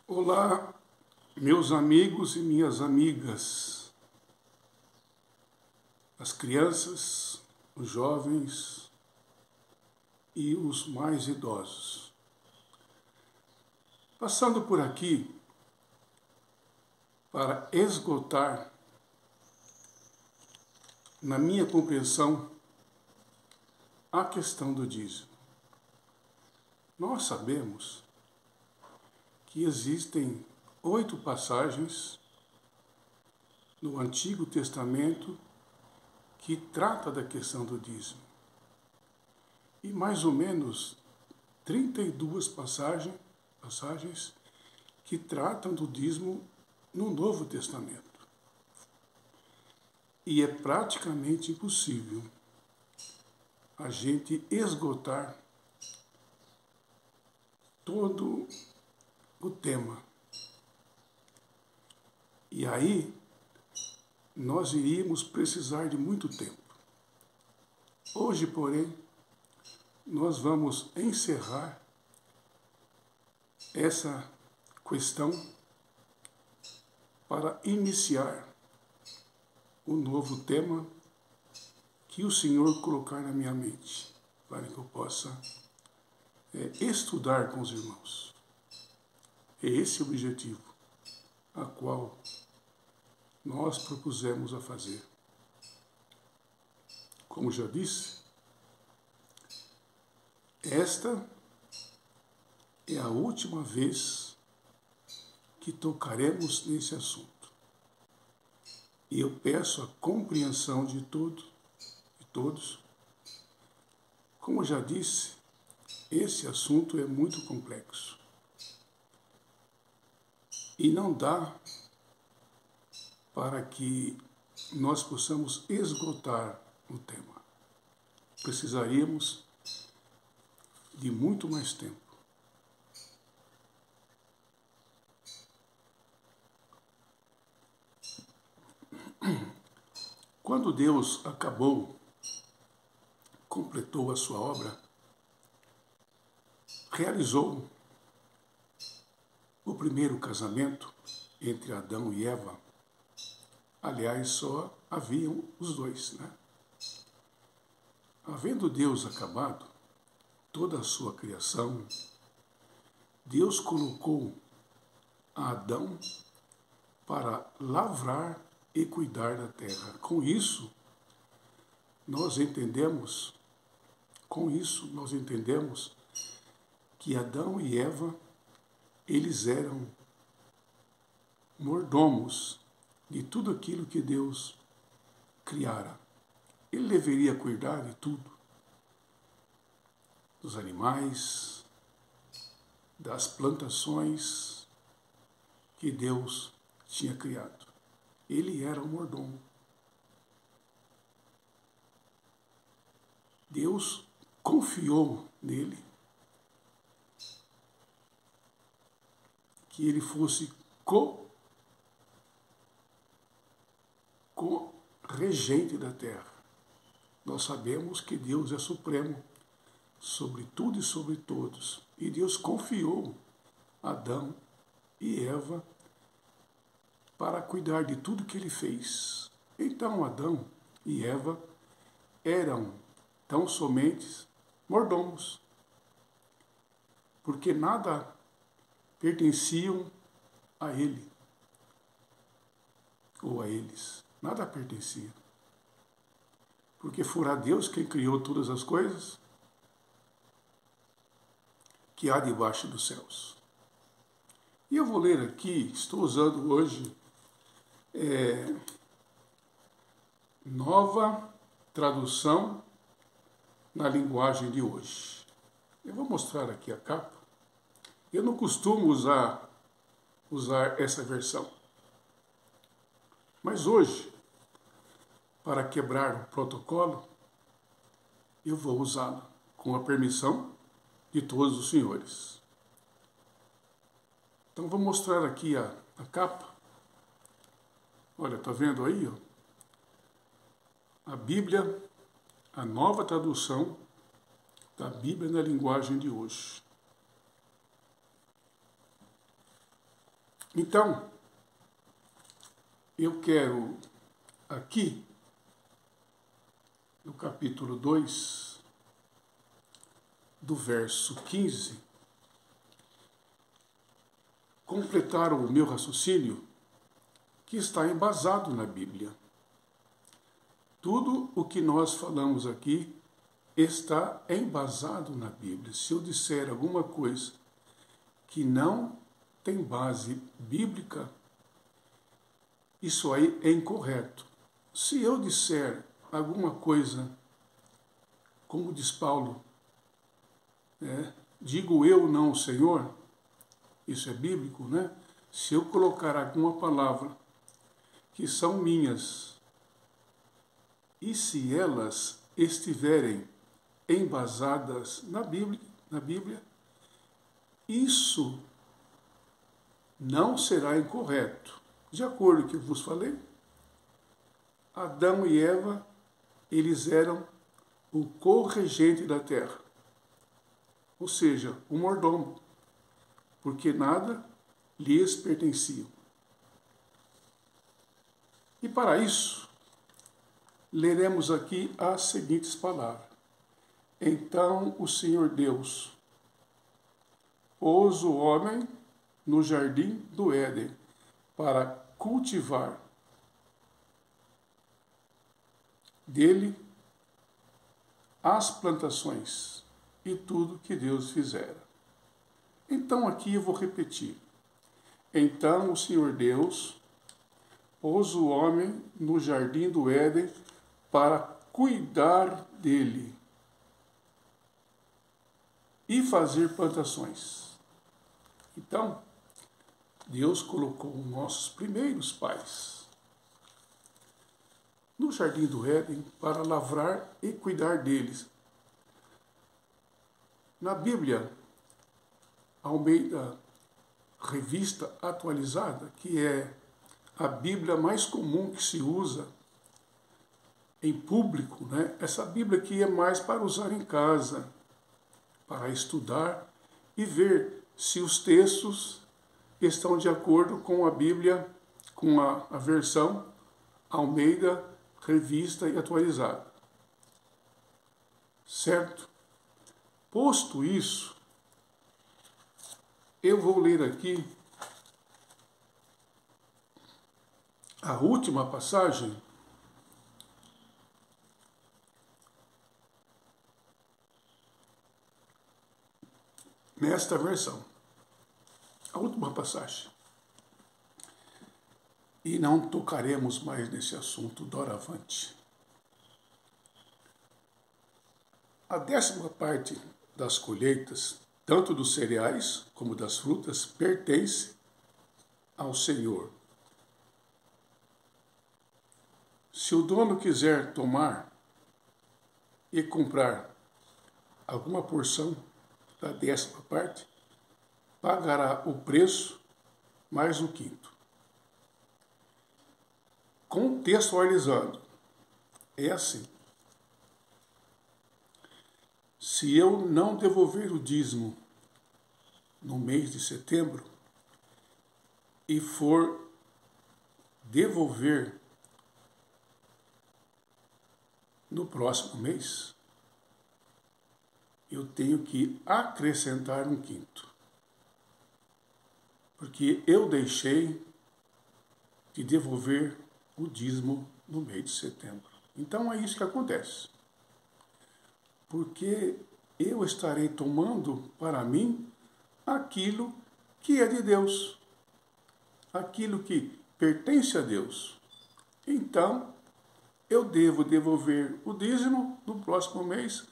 Olá, meus amigos e minhas amigas, as crianças, os jovens e os mais idosos. Passando por aqui para esgotar, na minha compreensão, a questão do dízimo. Nós sabemos que existem 8 passagens no Antigo Testamento que trata da questão do dízimo. E mais ou menos 32 passagens que tratam do dízimo no Novo Testamento. E é praticamente impossível a gente esgotar todo o tema. E aí, nós iríamos precisar de muito tempo. Hoje, porém, nós vamos encerrar essa questão para iniciar o novo tema que o Senhor colocar na minha mente, para que eu possa estudar com os irmãos. É esse o objetivo a qual nós propusemos a fazer. Como já disse, esta é a última vez que tocaremos nesse assunto. E eu peço a compreensão de todos. Como já disse, esse assunto é muito complexo. E não dá para que nós possamos esgotar o tema. Precisaríamos de muito mais tempo. Quando Deus completou a sua obra, realizou o primeiro casamento entre Adão e Eva. Aliás, só haviam os dois, né? Havendo Deus acabado toda a sua criação, Deus colocou a Adão para lavrar e cuidar da terra. Com isso, nós entendemos que Adão e Eva, eles eram mordomos de tudo aquilo que Deus criara. Ele deveria cuidar de tudo, dos animais, das plantações que Deus tinha criado. Ele era o mordomo. Deus confiou nele que ele fosse co-regente da terra. Nós sabemos que Deus é supremo sobre tudo e sobre todos. E Deus confiou Adão e Eva para cuidar de tudo que ele fez. Então Adão e Eva eram tão somente mordomos, porque nada pertenciam a ele ou a eles. Nada pertencia. Porque fora Deus quem criou todas as coisas que há debaixo dos céus. E eu vou ler aqui, estou usando hoje Nova Tradução na linguagem de hoje. Eu vou mostrar aqui a capa. Eu não costumo usar essa versão. Mas hoje, para quebrar o protocolo, eu vou usá-la com a permissão de todos os senhores. Então vou mostrar aqui a capa. Olha, está vendo aí? Ó? A Bíblia, a Nova Tradução da Bíblia na linguagem de hoje. Então, eu quero aqui, no capítulo 2, do verso 15, completar o meu raciocínio que está embasado na Bíblia. Tudo o que nós falamos aqui está embasado na Bíblia. Se eu disser alguma coisa que não tem base bíblica, isso aí é incorreto. Se eu disser alguma coisa, como diz Paulo, digo eu, não o Senhor, isso é bíblico, né? Se eu colocar alguma palavra que são minhas, e se elas estiverem embasadas na Bíblia, isso não será incorreto. De acordo com o que eu vos falei, Adão e Eva, eles eram o corregente da terra, ou seja, o mordomo, porque nada lhes pertencia. E para isso, leremos aqui as seguintes palavras. Então o Senhor Deus pôs o homem no jardim do Éden para cultivar dele as plantações e tudo que Deus fizera. Então aqui eu vou repetir. Então o Senhor Deus pôs o homem no jardim do Éden para cuidar dele e fazer plantações. Então, Deus colocou nossos primeiros pais no jardim do Éden para lavrar e cuidar deles. Na Bíblia, Almeida Revista Atualizada, que é a Bíblia mais comum que se usa em público, né? Essa Bíblia aqui é mais para usar em casa, para estudar e ver se os textos estão de acordo com a Bíblia, com a versão Almeida Revista e Atualizada. Certo? Posto isso, eu vou ler aqui a última passagem nesta versão. A última passagem. E não tocaremos mais nesse assunto doravante. A 10ª parte das colheitas, tanto dos cereais como das frutas, pertence ao Senhor. Se o dono quiser tomar e comprar alguma porção da 10ª parte, pagará o preço mais o quinto. Contextualizando, é assim. Se eu não devolver o dízimo no mês de setembro e for devolver no próximo mês, eu tenho que acrescentar um quinto. Porque eu deixei de devolver o dízimo no mês de setembro. Então é isso que acontece. Porque eu estarei tomando para mim aquilo que é de Deus, aquilo que pertence a Deus. Então, eu devo devolver o dízimo no próximo mês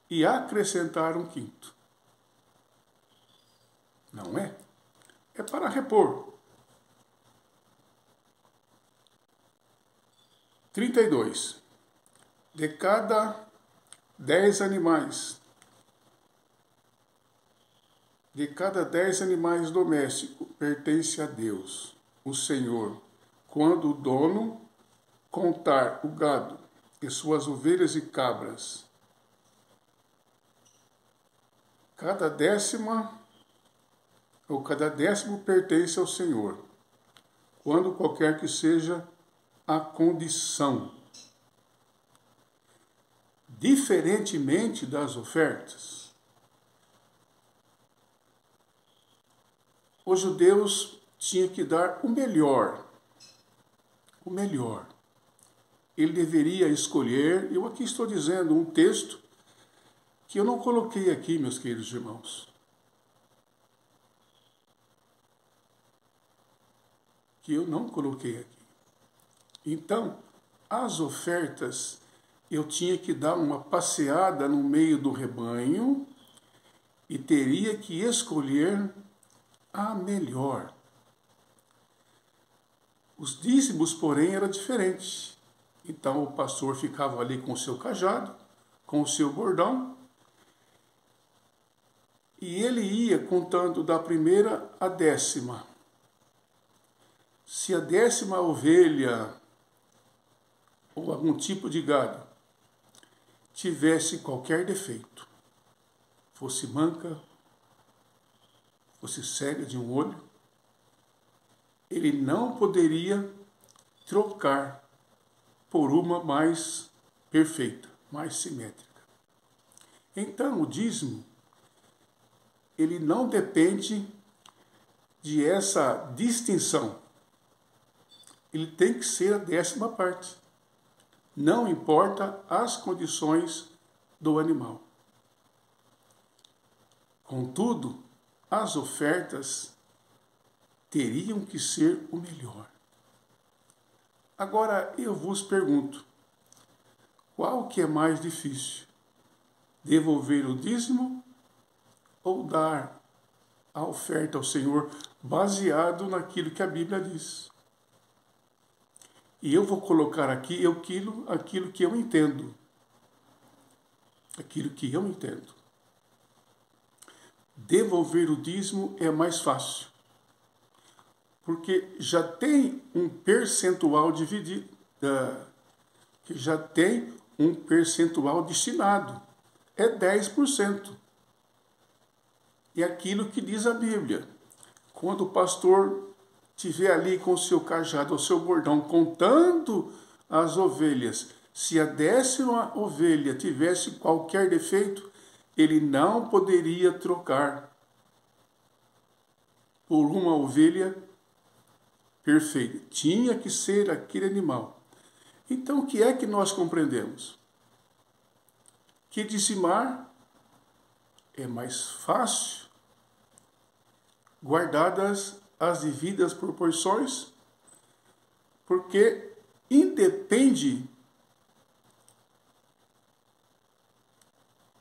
e acrescentar um quinto. Não é? É para repor. 32. De cada 10 animais, domésticos, pertence a Deus, o Senhor, quando o dono contar o gado e suas ovelhas e cabras. Cada 10ª ou cada décimo pertence ao Senhor, quando qualquer que seja a condição. Diferentemente das ofertas, os judeus tinham que dar o melhor. O melhor. Ele deveria escolher, eu aqui estou dizendo um texto que eu não coloquei aqui, meus queridos irmãos. Que eu não coloquei aqui. Então, as ofertas, eu tinha que dar uma passeada no meio do rebanho e teria que escolher a melhor. Os dízimos, porém, era diferente. Então, o pastor ficava ali com o seu cajado, com o seu bordão, e ele ia contando da primeira à décima. Se a décima ovelha ou algum tipo de gado tivesse qualquer defeito, fosse manca, fosse cega de um olho, ele não poderia trocar por uma mais perfeita, mais simétrica. Então, o dízimo, ele não depende de essa distinção. Ele tem que ser a décima parte. Não importa as condições do animal. Contudo, as ofertas teriam que ser o melhor. Agora eu vos pergunto, qual que é mais difícil? Devolver o dízimo ou dar a oferta ao Senhor baseado naquilo que a Bíblia diz? E eu vou colocar aqui aquilo que eu entendo. Aquilo que eu entendo. Devolver o dízimo é mais fácil. Porque já tem um percentual dividido, que já tem um percentual destinado. É 10%. E aquilo que diz a Bíblia. Quando o pastor estiver ali com o seu cajado, o seu bordão, contando as ovelhas, se a décima ovelha tivesse qualquer defeito, ele não poderia trocar por uma ovelha perfeita. Tinha que ser aquele animal. Então, o que é que nós compreendemos? Que dizimar é mais fácil, guardadas as devidas proporções, porque independe,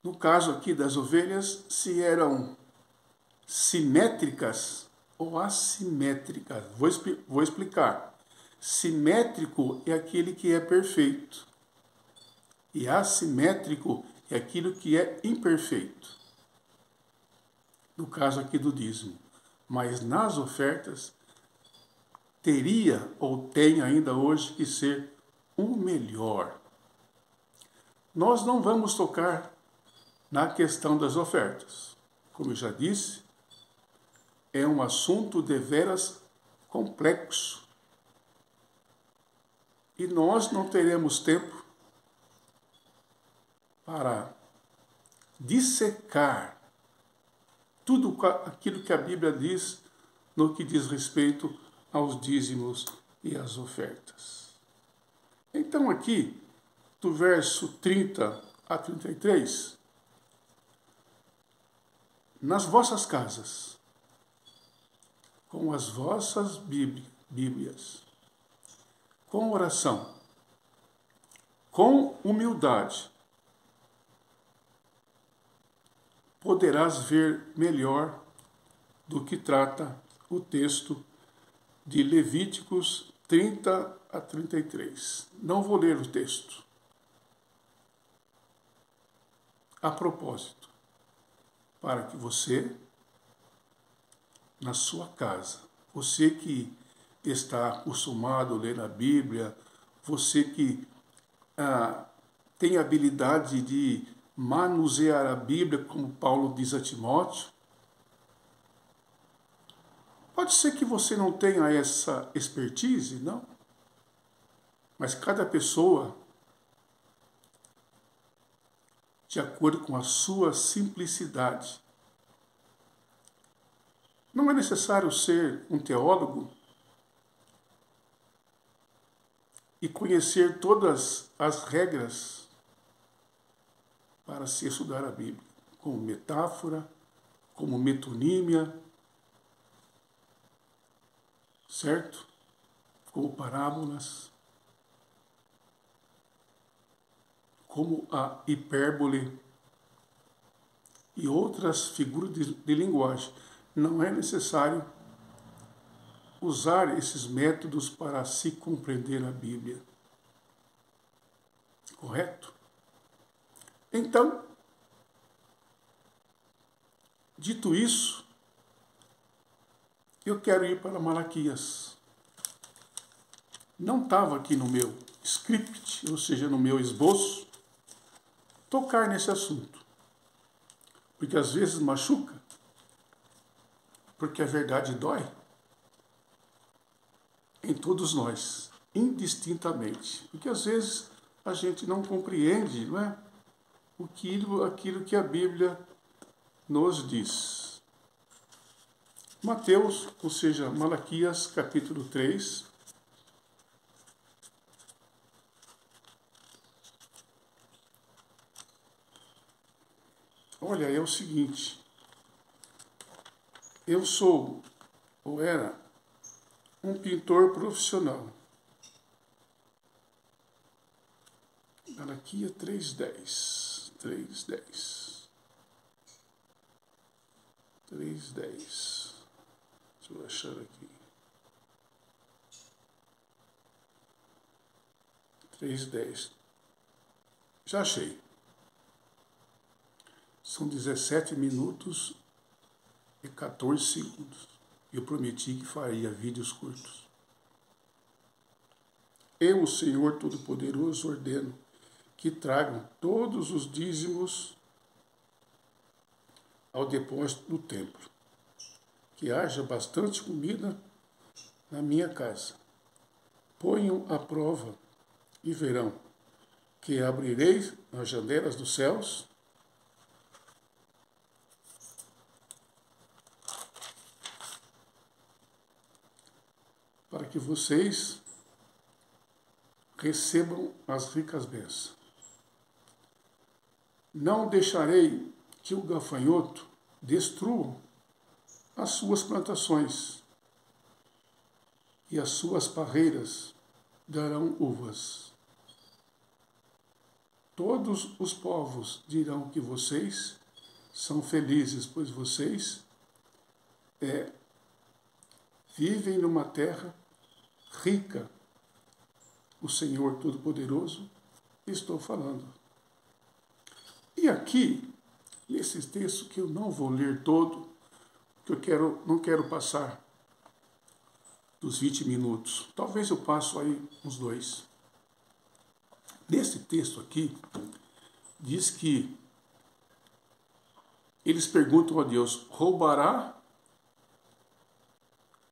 no caso aqui das ovelhas, se eram simétricas ou assimétricas. Vou explicar. Simétrico é aquele que é perfeito. E assimétrico é aquilo que é imperfeito. No caso aqui do dízimo. Mas nas ofertas, teria ou tem ainda hoje que ser o melhor. Nós não vamos tocar na questão das ofertas. Como eu já disse, é um assunto deveras complexo. E nós não teremos tempo para dissecar tudo aquilo que a Bíblia diz no que diz respeito aos dízimos e às ofertas. Então aqui, do verso 30 a 33, nas vossas casas, com as vossas Bíblias, com oração, com humildade, poderás ver melhor do que trata o texto de Levíticos 30 a 33. Não vou ler o texto. A propósito, para que você, na sua casa, você que está acostumado a ler a Bíblia, você que tem habilidade de manusear a Bíblia, como Paulo diz a Timóteo, Pode ser que você não tenha essa expertise, não. Mas cada pessoa, de acordo com a sua simplicidade. Não é necessário ser um teólogo e conhecer todas as regras para se estudar a Bíblia, como metáfora, como metonímia, certo? Como parábolas, como a hipérbole e outras figuras de linguagem. Não é necessário usar esses métodos para se compreender a Bíblia. Correto? Então, dito isso, eu quero ir para Malaquias. Não estava aqui no meu script, ou seja, no meu esboço, tocar nesse assunto. Porque às vezes machuca, porque a verdade dói em todos nós, indistintamente. Porque às vezes a gente não compreende, não é? Aquilo que a Bíblia nos diz. Mateus, ou seja, Malaquias, capítulo 3. Olha, é o seguinte. Eu sou, ou era, um pintor profissional. Malaquias 3:10. 3:10. 3:10. Deixa eu achar aqui. 3:10. Já achei. São 17 minutos e 14 segundos. Eu prometi que faria vídeos curtos. Eu, o Senhor Todo-Poderoso, ordeno que tragam todos os dízimos ao depósito do templo. Que haja bastante comida na minha casa. Ponham à prova e verão que abrirei as janelas dos céus para que vocês recebam as ricas bênçãos. Não deixarei que o gafanhoto destrua as suas plantações, e as suas parreiras darão uvas. Todos os povos dirão que vocês são felizes, pois vocês vivem numa terra rica. O Senhor Todo-Poderoso, estou falando. E aqui, nesse texto que eu não vou ler todo, que não quero passar dos 20 minutos. Talvez eu passo aí uns 2. Nesse texto aqui, diz que eles perguntam a Deus: roubará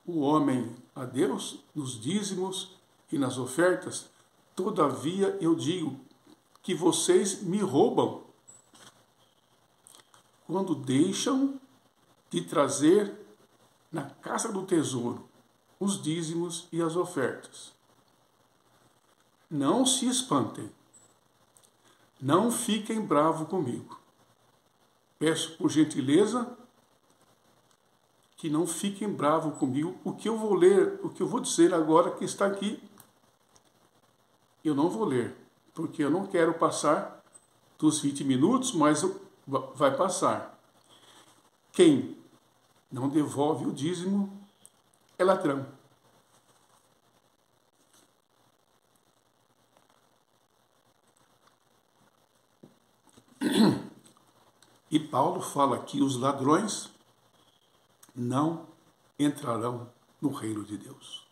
o homem a Deus nos dízimos e nas ofertas? Todavia eu digo que vocês me roubam quando deixam de trazer na casa do tesouro os dízimos e as ofertas. Não se espantem, não fiquem bravos comigo. Peço por gentileza que não fiquem bravos comigo. O que eu vou ler, o que eu vou dizer agora que está aqui, eu não vou ler, porque eu não quero passar dos 20 minutos, mas vai passar. Quem não devolve o dízimo é ladrão. E Paulo fala que os ladrões não entrarão no reino de Deus.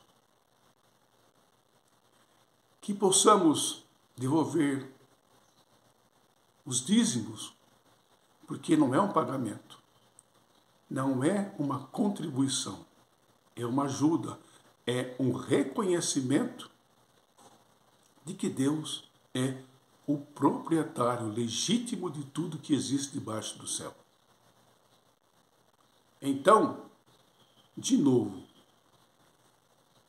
Que possamos devolver os dízimos, porque não é um pagamento, não é uma contribuição, é uma ajuda, é um reconhecimento de que Deus é o proprietário legítimo de tudo que existe debaixo do céu. Então, de novo,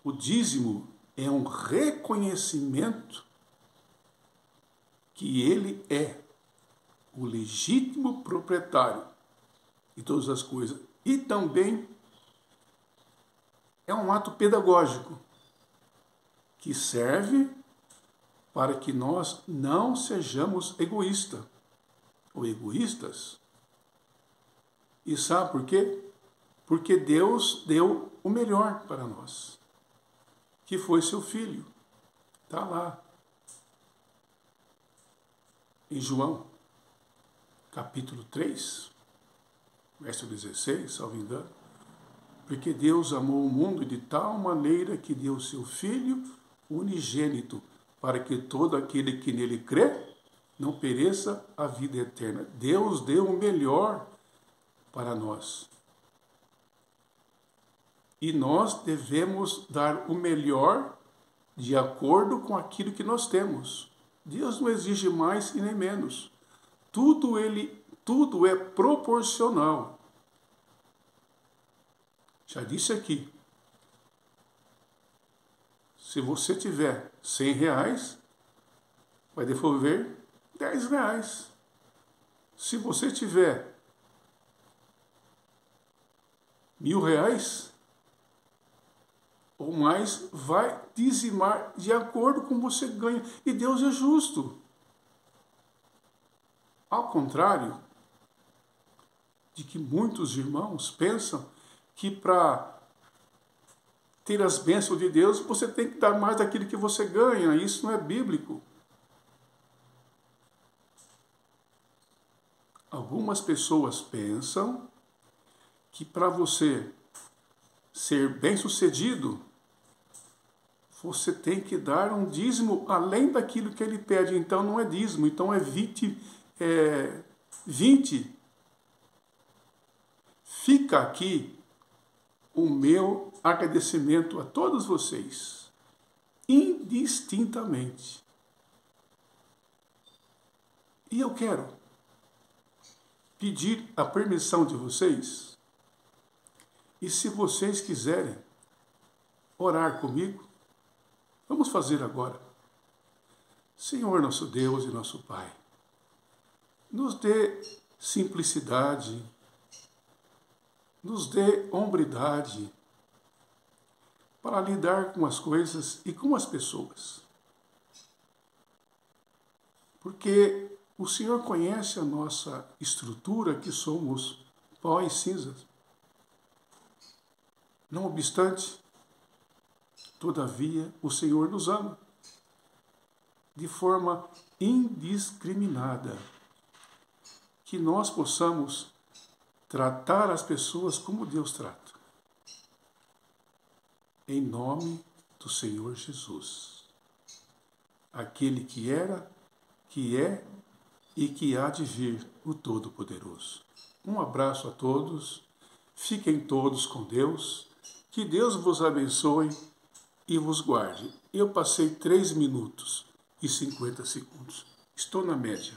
o dízimo é um reconhecimento que ele é o legítimo proprietário de todas as coisas. E também é um ato pedagógico que serve para que nós não sejamos egoístas ou egoístas. E sabe por quê? Porque Deus deu o melhor para nós, que foi seu Filho. Está lá. Em João, capítulo 3, verso 16, salvo engano. Porque Deus amou o mundo de tal maneira que deu o seu Filho unigênito, para que todo aquele que nele crê não pereça a vida eterna. Deus deu o melhor para nós. E nós devemos dar o melhor de acordo com aquilo que nós temos. Deus não exige mais e nem menos. Tudo é proporcional. Já disse aqui. Se você tiver R$100, vai devolver R$10. Se você tiver R$1.000 ou mais, vai dizimar de acordo com você ganha. E Deus é justo. Ao contrário de que muitos irmãos pensam que para ter as bênçãos de Deus, você tem que dar mais daquilo que você ganha. Isso não é bíblico. Algumas pessoas pensam que para você ser bem-sucedido, você tem que dar um dízimo além daquilo que ele pede. Então não é dízimo, então é 20. Fica aqui o meu agradecimento a todos vocês, indistintamente. E eu quero pedir a permissão de vocês, e se vocês quiserem orar comigo, vamos fazer agora. Senhor nosso Deus e nosso Pai, nos dê simplicidade, nos dê hombridade para lidar com as coisas e com as pessoas. Porque o Senhor conhece a nossa estrutura, que somos pó e cinzas. Não obstante, todavia, o Senhor nos ama de forma indiscriminada. Que nós possamos tratar as pessoas como Deus trata. Em nome do Senhor Jesus. Aquele que era, que é e que há de vir, o Todo-Poderoso. Um abraço a todos. Fiquem todos com Deus. Que Deus vos abençoe e vos guarde. Eu passei 3 minutos e 50 segundos. Estou na média.